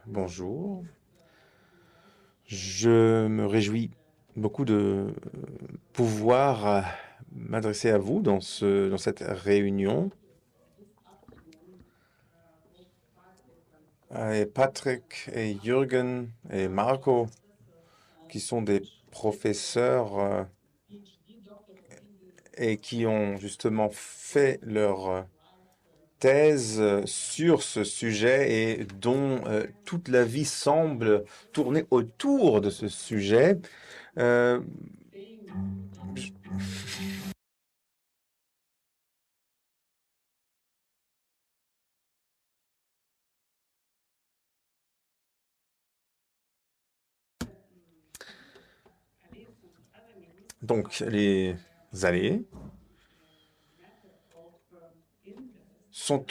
Bonjour. Je me réjouis beaucoup de pouvoir m'adresser à vous dans cette réunion. Et Patrick et Jürgen et Marco, qui sont des professeurs et qui ont justement fait leur thèse sur ce sujet et dont toute la vie semble tourner autour de ce sujet. Euh, je- donc, les allées sont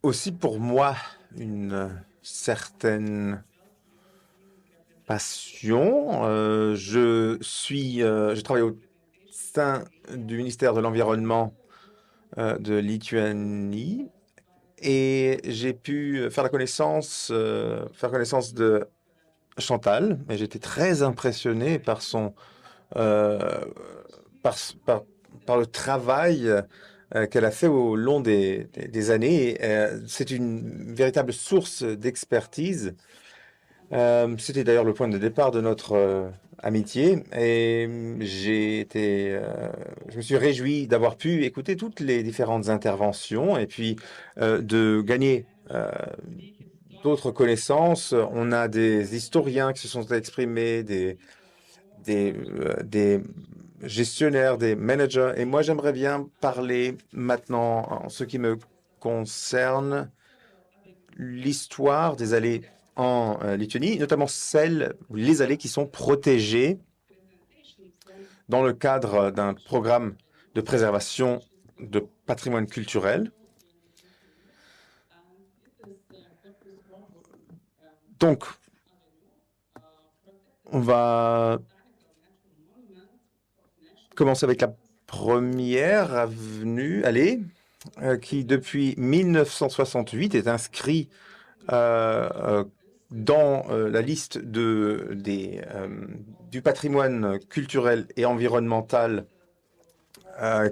aussi pour moi une certaine passion. Je travaille au sein du ministère de l'Environnement de Lituanie et j'ai pu faire connaissance de Chantal, et j'étais très impressionné par euh, par, par, par le travail qu'elle a fait au long des années. C'est une véritable source d'expertise. C'était d'ailleurs le point de départ de notre amitié et je me suis réjoui d'avoir pu écouter toutes les différentes interventions et puis de gagner d'autres connaissances. On a des historiens qui se sont exprimés, des gestionnaires, des managers. Et moi, j'aimerais bien parler maintenant, en ce qui me concerne, l'histoire des allées en Lituanie, notamment les allées qui sont protégées dans le cadre d'un programme de préservation de patrimoine culturel. Donc, on va commencer avec la première avenue, allée, qui depuis 1968 est inscrit dans la liste du patrimoine culturel et environnemental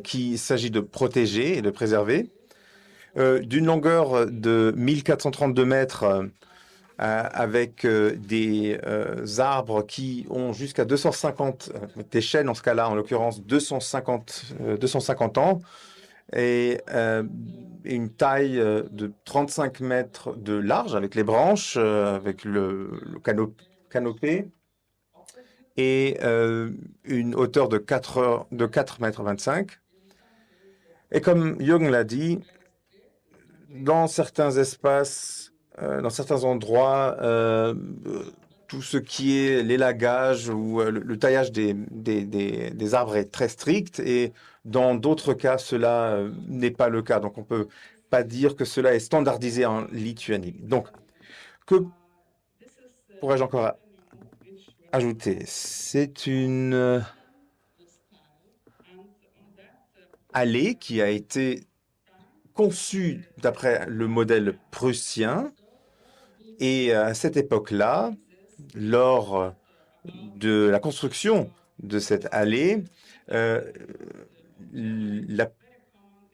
qu'il s'agit de protéger et de préserver, d'une longueur de 1432 mètres avec des arbres qui ont jusqu'à 250, des chênes en ce cas-là, en l'occurrence 250 ans, et une taille de 35 mètres de large avec les branches, avec le canopé, et une hauteur de 4 mètres 25. Et comme Jung l'a dit, dans certains espaces, dans certains endroits, tout ce qui est l'élagage ou le taillage des arbres est très strict et dans d'autres cas, cela n'est pas le cas. Donc, on ne peut pas dire que cela est standardisé en Lituanie. Donc, que pourrais-je encore ajouter? C'est une allée qui a été conçue d'après le modèle prussien et à cette époque-là, lors de la construction de cette allée, la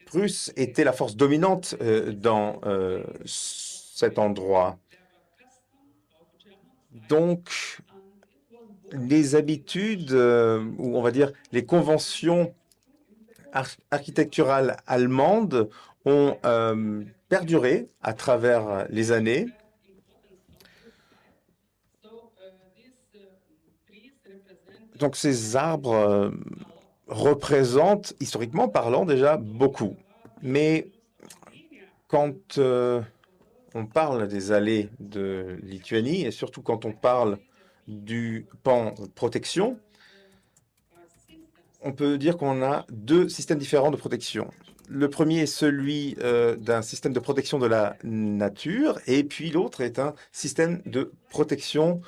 Prusse était la force dominante dans cet endroit. Donc, les habitudes, ou on va dire les conventions architecturales allemandes ont perduré à travers les années. Donc, ces arbres représentent, historiquement parlant, déjà beaucoup. Mais quand on parle des allées de Lituanie, et surtout quand on parle du pan protection, on peut dire qu'on a deux systèmes différents de protection. Le premier est celui d'un système de protection de la nature, et puis l'autre est un système de protection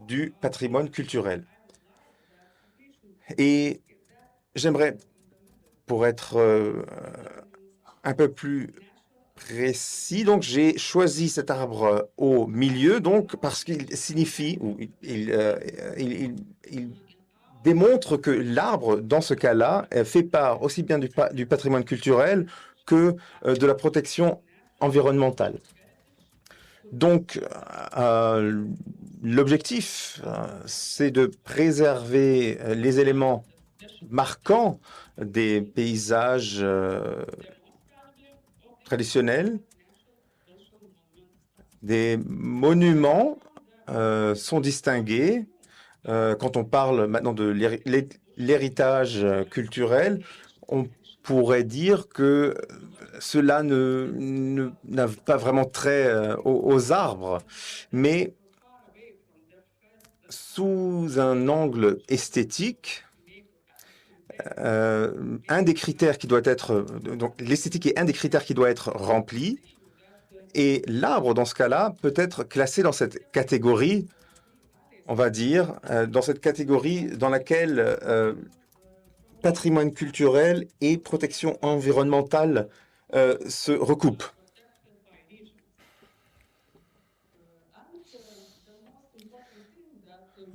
du patrimoine culturel. Et j'aimerais, pour être un peu plus précis. Donc, j'ai choisi cet arbre au milieu, donc parce qu'il signifie, ou il démontre que l'arbre, dans ce cas-là, fait part aussi bien du patrimoine culturel que de la protection environnementale. Donc, l'objectif, c'est de préserver les éléments marquants des paysages traditionnels. Des monuments sont distingués. Quand on parle maintenant de l'héritage culturel, on pourrait dire que cela n'a pas vraiment trait aux arbres, mais sous un angle esthétique, un des critères qui doit être, donc l'esthétique est un des critères qui doit être rempli, et l'arbre, dans ce cas-là, peut être classé dans cette catégorie, on va dire, dans cette catégorie dans laquelle patrimoine culturel et protection environnementale se recoupent.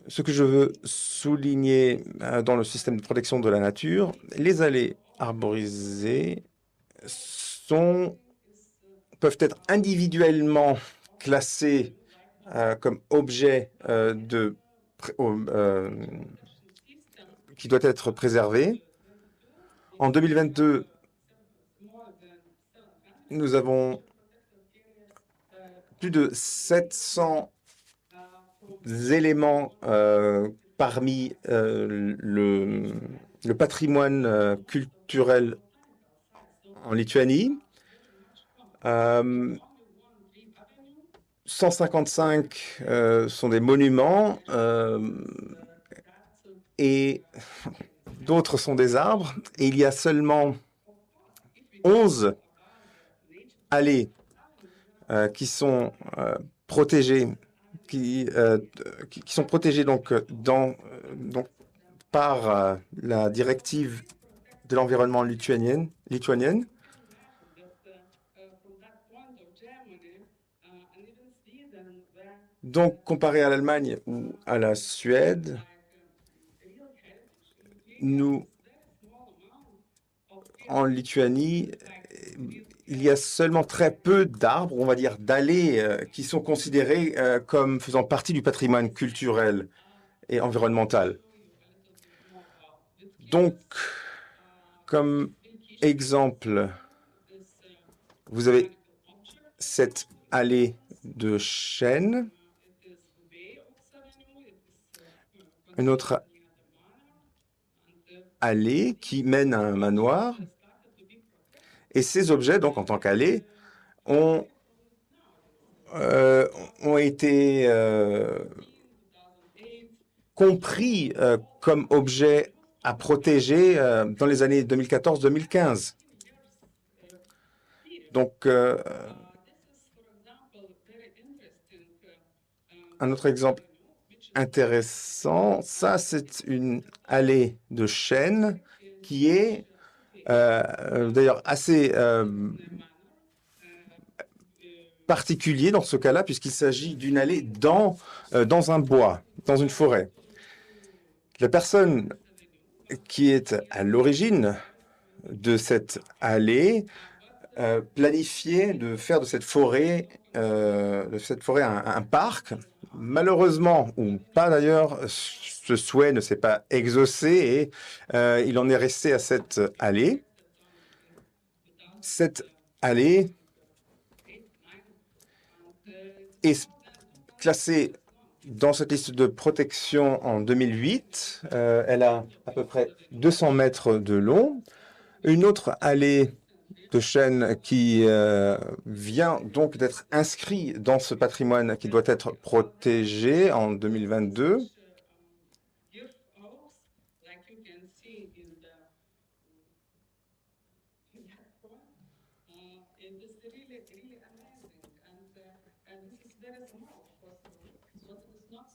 Ce que je veux souligner dans le système de protection de la nature, les allées arborisées peuvent être individuellement classées comme objet qui doit être préservé. En 2022, nous avons plus de 700 éléments parmi le patrimoine culturel en Lituanie. 155 sont des monuments et d'autres sont des arbres. Et il y a seulement 11 allées qui sont protégées, qui sont protégées donc, par la directive de l'environnement lituanienne. Donc, comparé à l'Allemagne ou à la Suède, en Lituanie, il y a seulement très peu d'arbres, on va dire d'allées, qui sont considérés comme faisant partie du patrimoine culturel et environnemental. Donc, comme exemple, vous avez cette allée de chênes, une autre allée qui mène à un manoir. Et ces objets, donc en tant qu'allées, ont été compris comme objets à protéger dans les années 2014-2015. Donc, un autre exemple intéressant, ça c'est une allée de chênes qui est d'ailleurs assez particulier dans ce cas-là, puisqu'il s'agit d'une allée dans un bois, dans une forêt. La personne qui est à l'origine de cette allée planifiait de faire de cette forêt un parc. Malheureusement, ou pas d'ailleurs, ce souhait ne s'est pas exaucé et il en est resté à cette allée. Cette allée est classée dans cette liste de protection en 2008. Elle a à peu près 200 mètres de long. Une autre allée de chênes qui vient donc d'être inscrit dans ce patrimoine qui doit être protégé en 2022.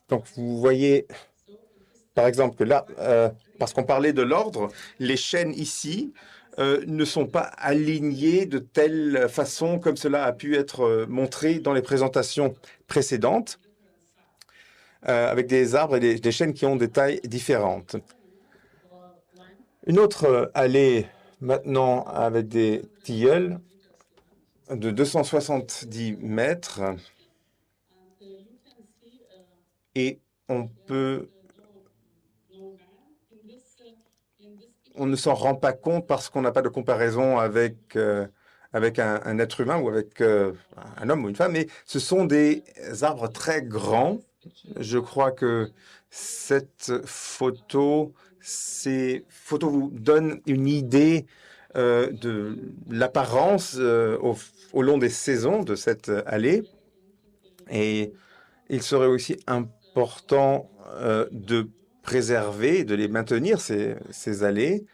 Donc, vous voyez, par exemple, que là, parce qu'on parlait de l'ordre, les chênes ici ne sont pas alignés de telle façon comme cela a pu être montré dans les présentations précédentes, avec des arbres et des chênes qui ont des tailles différentes. Une autre allée maintenant avec des tilleuls de 270 mètres et on ne s'en rend pas compte parce qu'on n'a pas de comparaison avec un être humain ou avec un homme ou une femme, mais ce sont des arbres très grands. Je crois que ces photos vous donnent une idée de l'apparence au long des saisons de cette allée. Et il serait aussi important de préserver, de les maintenir, ces allées,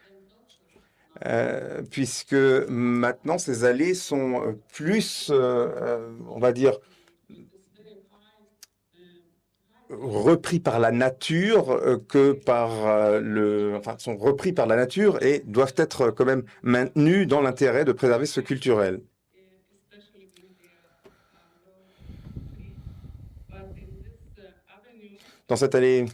puisque maintenant ces allées sont plus, on va dire, repris par la nature que par sont repris par la nature et doivent être quand même maintenus dans l'intérêt de préserver ce culturel. Dans cette allée,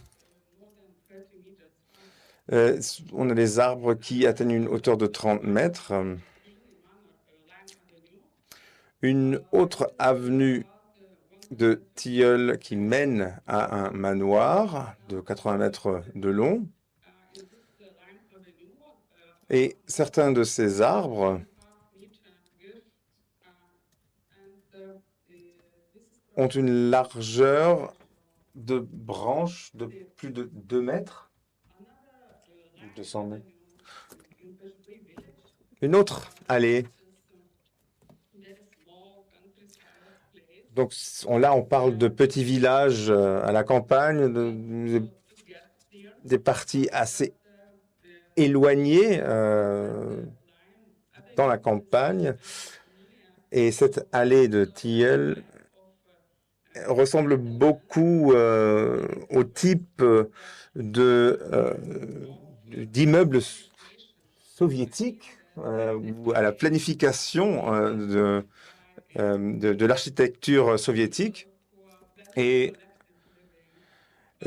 on a des arbres qui atteignent une hauteur de 30 mètres. Une autre avenue de tilleuls qui mène à un manoir de 80 mètres de long. Et certains de ces arbres ont une largeur de branches de plus de 2 mètres. 200 mètres. Une autre allée. Donc là, on parle de petits villages à la campagne, des parties assez éloignées dans la campagne. Et cette allée de tilleul ressemble beaucoup au type d'immeubles soviétiques ou à la planification de l'architecture soviétique. Et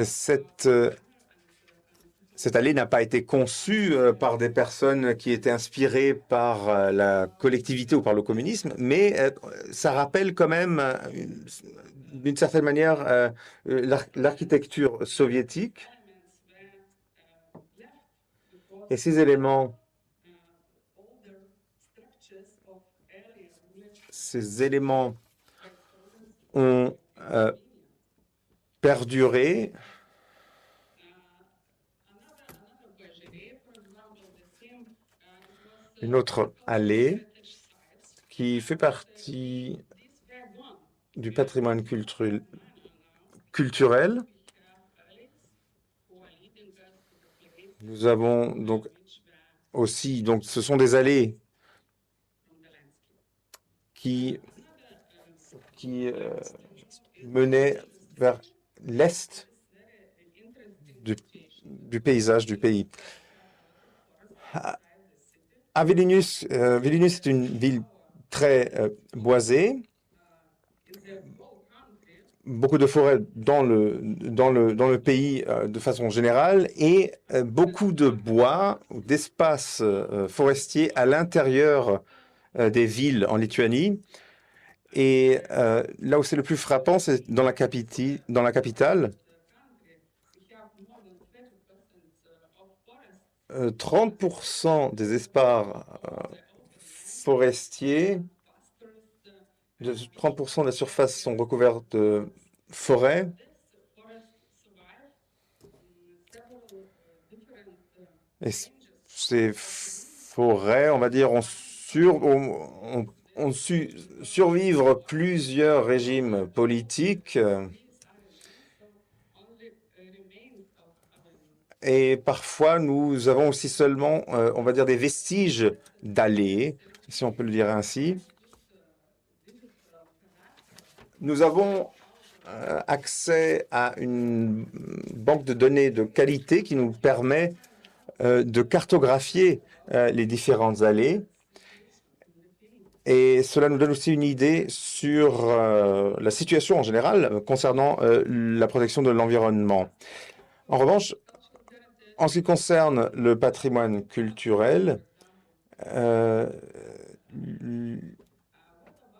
cette allée n'a pas été conçue par des personnes qui étaient inspirées par la collectivité ou par le communisme, mais ça rappelle quand même, d'une certaine manière, l'architecture soviétique. Et ces éléments ont perduré. Une autre allée qui fait partie du patrimoine culturel. Nous avons donc aussi, ce sont des allées qui menaient vers l'est du paysage du pays. À Vilnius, Vilnius est une ville très boisée, beaucoup de forêts dans le pays de façon générale et beaucoup de bois, d'espaces forestiers à l'intérieur des villes en Lituanie. Et là où c'est le plus frappant, c'est dans la capitale. 30% des espaces forestiers, 30% de la surface sont recouverts de forêts. Et ces forêts, on va dire, ont su survivre plusieurs régimes politiques. Et parfois, nous avons aussi seulement, on va dire, des vestiges d'allées, si on peut le dire ainsi. Nous avons accès à une banque de données de qualité qui nous permet de cartographier les différentes allées. Et cela nous donne aussi une idée sur la situation en général concernant la protection de l'environnement. En revanche, en ce qui concerne le patrimoine culturel,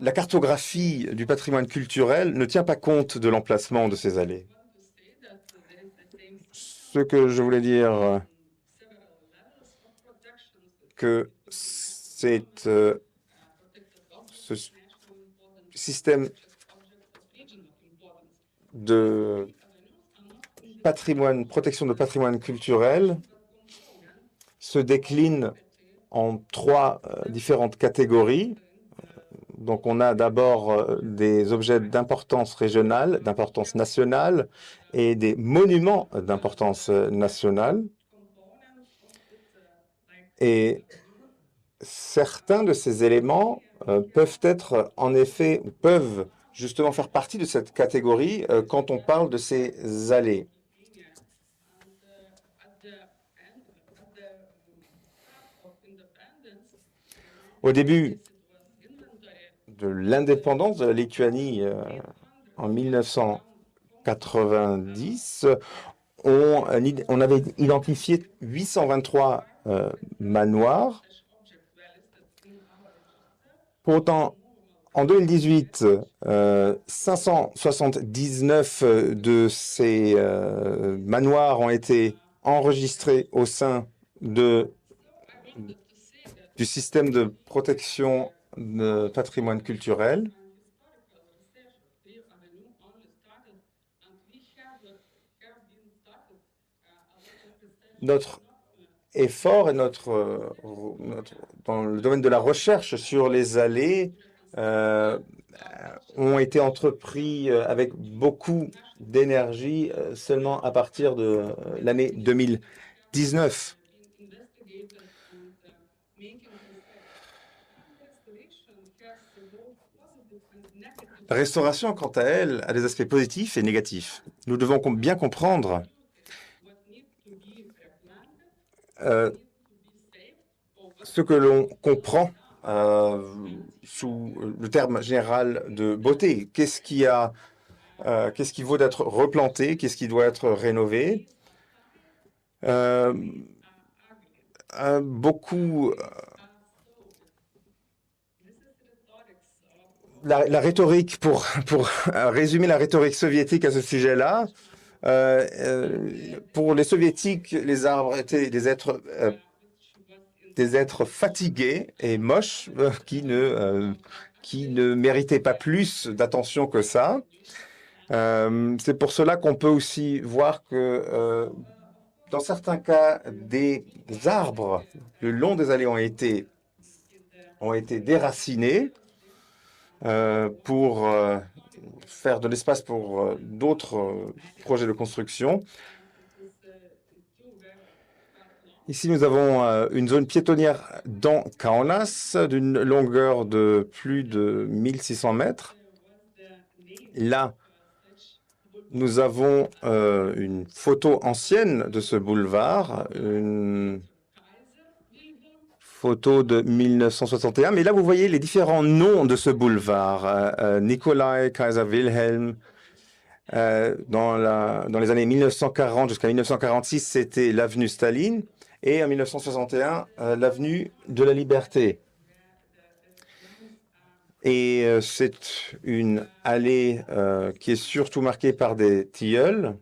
la cartographie du patrimoine culturel ne tient pas compte de l'emplacement de ces allées. Ce que je voulais dire, que c'est ce système de patrimoine, protection de patrimoine culturel se décline en trois différentes catégories. Donc, on a d'abord des objets d'importance régionale, d'importance nationale et des monuments d'importance nationale. Et certains de ces éléments peuvent justement faire partie de cette catégorie quand on parle de ces allées. Au début de l'indépendance de la Lituanie en 1990, on avait identifié 823 manoirs. Pour autant, en 2018, 579 de ces manoirs ont été enregistrés au sein du système de protection de patrimoine culturel. Notre effort et dans le domaine de la recherche sur les allées ont été entrepris avec beaucoup d'énergie seulement à partir de l'année 2019. La restauration, quant à elle, a des aspects positifs et négatifs. Nous devons bien comprendre ce que l'on comprend sous le terme général de beauté. Qu'est-ce qui vaut d'être replanté? Qu'est-ce qui doit être rénové? La rhétorique, pour résumer la rhétorique soviétique à ce sujet-là, pour les soviétiques, les arbres étaient des êtres fatigués et moches qui ne méritaient pas plus d'attention que ça. C'est pour cela qu'on peut aussi voir que dans certains cas, des arbres le long des allées ont été déracinés pour faire de l'espace pour d'autres projets de construction. Ici, nous avons une zone piétonnière dans Kaunas d'une longueur de plus de 1600 mètres. Là, nous avons une photo ancienne de ce boulevard, une photo de 1961. Mais là, vous voyez les différents noms de ce boulevard. Nikolai, Kaiser Wilhelm. Dans les années 1940 jusqu'à 1946, c'était l'avenue Staline. Et en 1961, l'avenue de la Liberté. Et c'est une allée qui est surtout marquée par des tilleuls.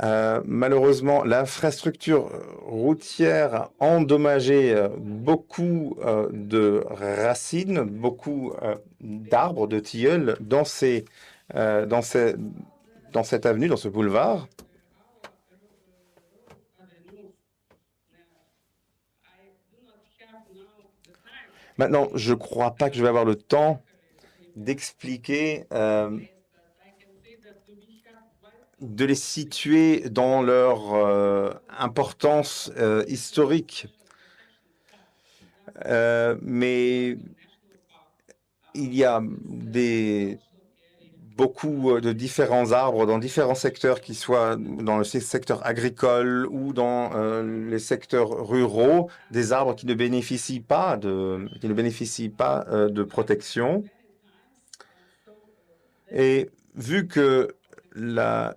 Malheureusement, l'infrastructure routière a endommagé beaucoup de racines, beaucoup d'arbres, de tilleuls dans cette avenue, dans ce boulevard. Maintenant, je ne crois pas que je vais avoir le temps d'expliquer, de les situer dans leur importance historique. Mais il y a des beaucoup de différents arbres dans différents secteurs, qu'ils soient dans le secteur agricole ou dans les secteurs ruraux, des arbres qui ne bénéficient pas de protection. Et vu que la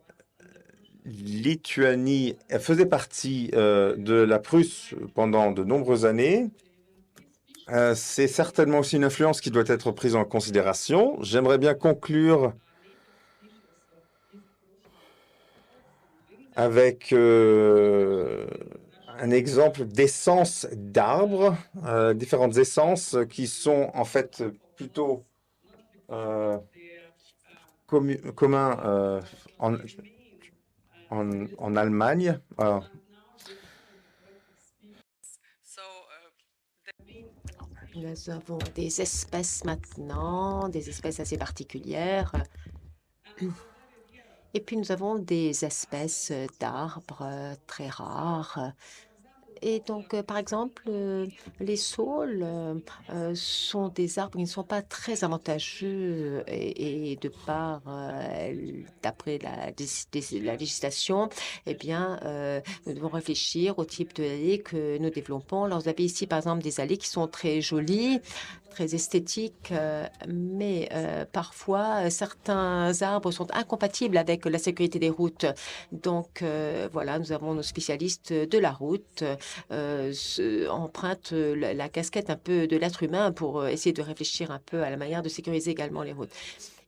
Lituanie faisait partie de la Prusse pendant de nombreuses années, c'est certainement aussi une influence qui doit être prise en considération. J'aimerais bien conclure avec un exemple d'essence d'arbres, différentes essences qui sont en fait plutôt communs en Allemagne. Nous avons des espèces maintenant, des espèces assez particulières. Et puis nous avons des espèces d'arbres très rares. Et donc, par exemple, les saules sont des arbres qui ne sont pas très avantageux et d'après la législation, eh bien, nous devons réfléchir au type de allées que nous développons. Alors, vous avez ici, par exemple, des allées qui sont très jolies, très esthétiques, mais parfois, certains arbres sont incompatibles avec la sécurité des routes. Donc, voilà, nous avons nos spécialistes de la route empruntent la casquette un peu de l'être humain pour essayer de réfléchir un peu à la manière de sécuriser également les routes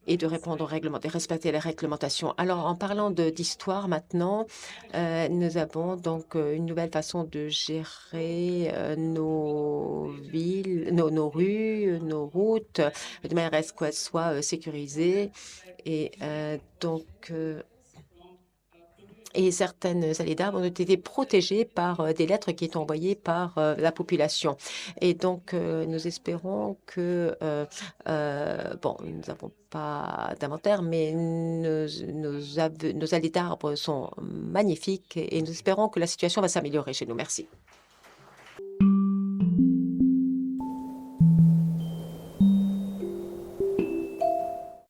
et de répondre aux règlements, de respecter les réglementations. Alors, en parlant d'histoire maintenant, nous avons donc une nouvelle façon de gérer nos villes, nos rues, nos routes, de manière à ce qu'elles soient sécurisées. Et et certaines allées d'arbres ont été protégées par des lettres qui étaient envoyées par la population. Et donc, nous espérons que, bon, nous n'avons pas d'inventaire, mais nos allées d'arbres sont magnifiques et nous espérons que la situation va s'améliorer chez nous. Merci.